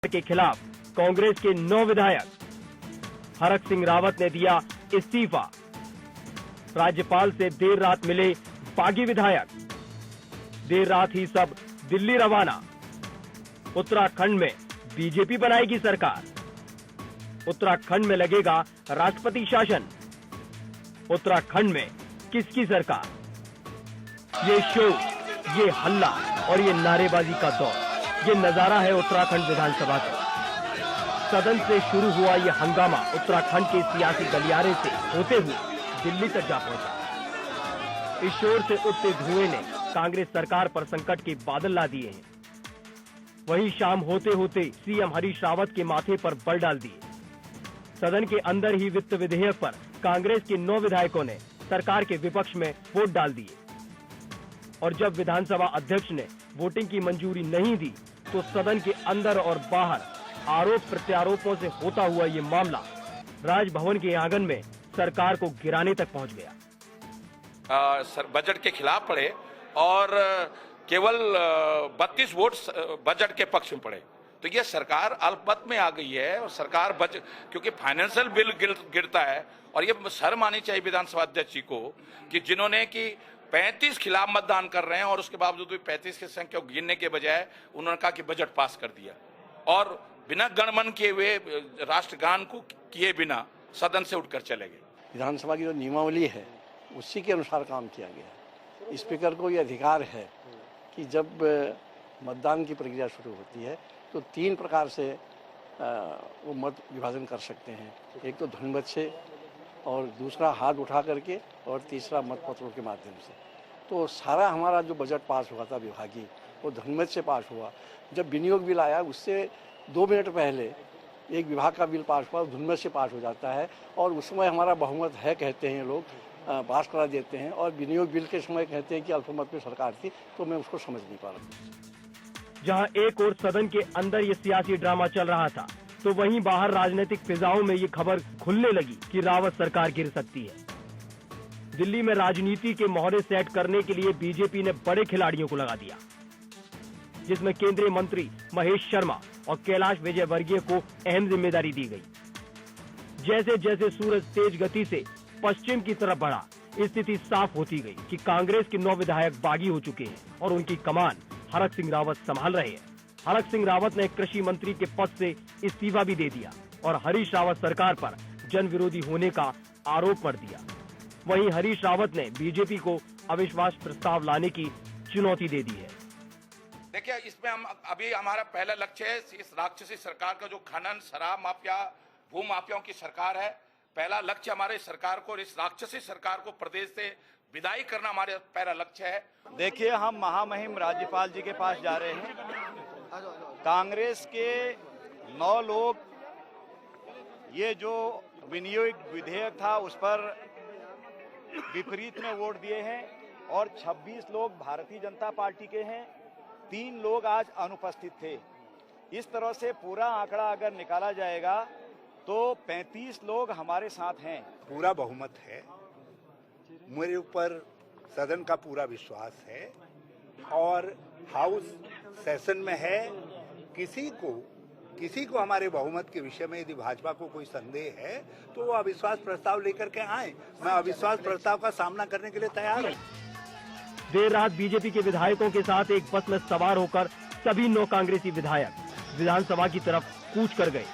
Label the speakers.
Speaker 1: के खिलाफ कांग्रेस के 9 विधायक। हरक सिंह रावत ने दिया इस्तीफा। राज्यपाल से देर रात मिले बागी विधायक। देर रात ही सब दिल्ली रवाना। उत्तराखंड में बीजेपी बनाएगी सरकार। उत्तराखंड में लगेगा राष्ट्रपति शासन। उत्तराखंड में किसकी सरकार? ये शोर, ये हल्ला और ये नारेबाजी का दौर, ये नजारा है उत्तराखंड विधानसभा का। सदन से शुरू हुआ ये हंगामा उत्तराखंड के सियासी गलियारे से होते हुए दिल्ली तक जा पहुंचा। इस शोर से उठते धुएं ने कांग्रेस सरकार पर संकट के बादल ला दिए हैं। वहीं शाम होते होते सीएम हरीश रावत के माथे पर बल डाल दिए। सदन के अंदर ही वित्त विधेयक पर कांग्रेस के 9 विधायकों ने सरकार के विपक्ष में वोट डाल दिए और जब विधानसभा अध्यक्ष ने वोटिंग की मंजूरी नहीं दी तो सदन के अंदर और बाहर आरोप प्रत्यारोपों से होता हुआ ये मामला राजभवन के आंगन में सरकार को गिराने तक पहुंच गया।
Speaker 2: बजट के खिलाफ पड़े और केवल 32 वोट बजट के पक्ष में पड़े, तो ये सरकार अल्पमत में आ गई है। और सरकार क्योंकि फाइनेंशियल बिल गिरता है और ये शर्म आनी चाहिए विधानसभा अध्यक्ष जी को कि जिन्होंने कि 35 खिलाफ मतदान कर रहे हैं और उसके बावजूद भी 35 की संख्या को गिनने के बजाय उन्होंने कहा कि बजट पास कर दिया और बिना गणमन किए हुए राष्ट्रगान को किए बिना सदन से उठकर चले गए।
Speaker 3: विधानसभा की जो नियमावली है उसी के अनुसार काम किया गया। स्पीकर को ये अधिकार है कि जब मतदान की प्रक्रिया शुरू होती है तो 3 प्रकार से वो मत विभाजन कर सकते हैं। एक तो ध्वनिमत से, और दूसरा हाथ उठा करके, और तीसरा मतपत्रों के माध्यम से। तो सारा हमारा जो बजट पास हुआ था विभागीय, वो ध्वनिमत से पास हुआ। जब विनियोग बिल आया उससे 2 मिनट पहले एक विभाग का बिल पास हुआ, ध्वनिमत से पास हो जाता है और उस समय हमारा बहुमत है कहते हैं लोग, पास करा देते हैं। और विनियोग बिल के समय कहते हैं कि अल्पमत में सरकार थी, तो मैं उसको समझ नहीं पा रहा।
Speaker 1: जहां एक और सदन के अंदर ये सियासी ड्रामा चल रहा था तो वहीं बाहर राजनीतिक फिजाओं में ये खबर खुलने लगी कि रावत सरकार गिर सकती है। दिल्ली में राजनीति के मोहरे सेट करने के लिए बीजेपी ने बड़े खिलाड़ियों को लगा दिया, जिसमें केंद्रीय मंत्री महेश शर्मा और कैलाश विजयवर्गीय को अहम जिम्मेदारी दी गई। जैसे जैसे सूरज तेज गति से पश्चिम की तरफ बढ़ा, स्थिति साफ होती गई कि कांग्रेस के 9 विधायक बागी हो चुके हैं और उनकी कमान हरक सिंह रावत संभाल रहे हैं। हरक सिंह रावत ने कृषि मंत्री के पद से इस्तीफा भी दे दिया और हरीश रावत सरकार पर जन विरोधी होने का आरोप कर दिया। वहीं हरीश रावत ने बीजेपी को अविश्वास प्रस्ताव लाने की चुनौती दे दी है।
Speaker 2: देखिए, इसमें हम अभी हमारा पहला लक्ष्य है इस राक्षसी सरकार का जो खनन, शराब माफिया, भू माफियाओं की सरकार है। पहला लक्ष्य हमारे सरकार को, इस राक्षसी सरकार को प्रदेश से विदाई करना हमारे पहला लक्ष्य है।
Speaker 4: देखिए, हम महामहिम राज्यपाल जी के पास जा रहे हैं। कांग्रेस के 9 लोग ये जो विनियोग विधेयक था उस पर विपरीत में वोट दिए हैं और 26 लोग भारतीय जनता पार्टी के हैं। 3 लोग आज अनुपस्थित थे। इस तरह से पूरा आंकड़ा अगर निकाला जाएगा तो 35 लोग हमारे साथ हैं।
Speaker 5: पूरा बहुमत है, मेरे ऊपर सदन का पूरा विश्वास है और हाउस सेशन में है। किसी को हमारे बहुमत के विषय में यदि भाजपा को कोई संदेह है तो वो अविश्वास प्रस्ताव लेकर के आए। मैं अविश्वास प्रस्ताव का सामना करने के लिए तैयार हूँ।
Speaker 1: देर रात बीजेपी के विधायकों के साथ एक बस में सवार होकर सभी 9 कांग्रेसी विधायक विधानसभा की तरफ कूच कर गए।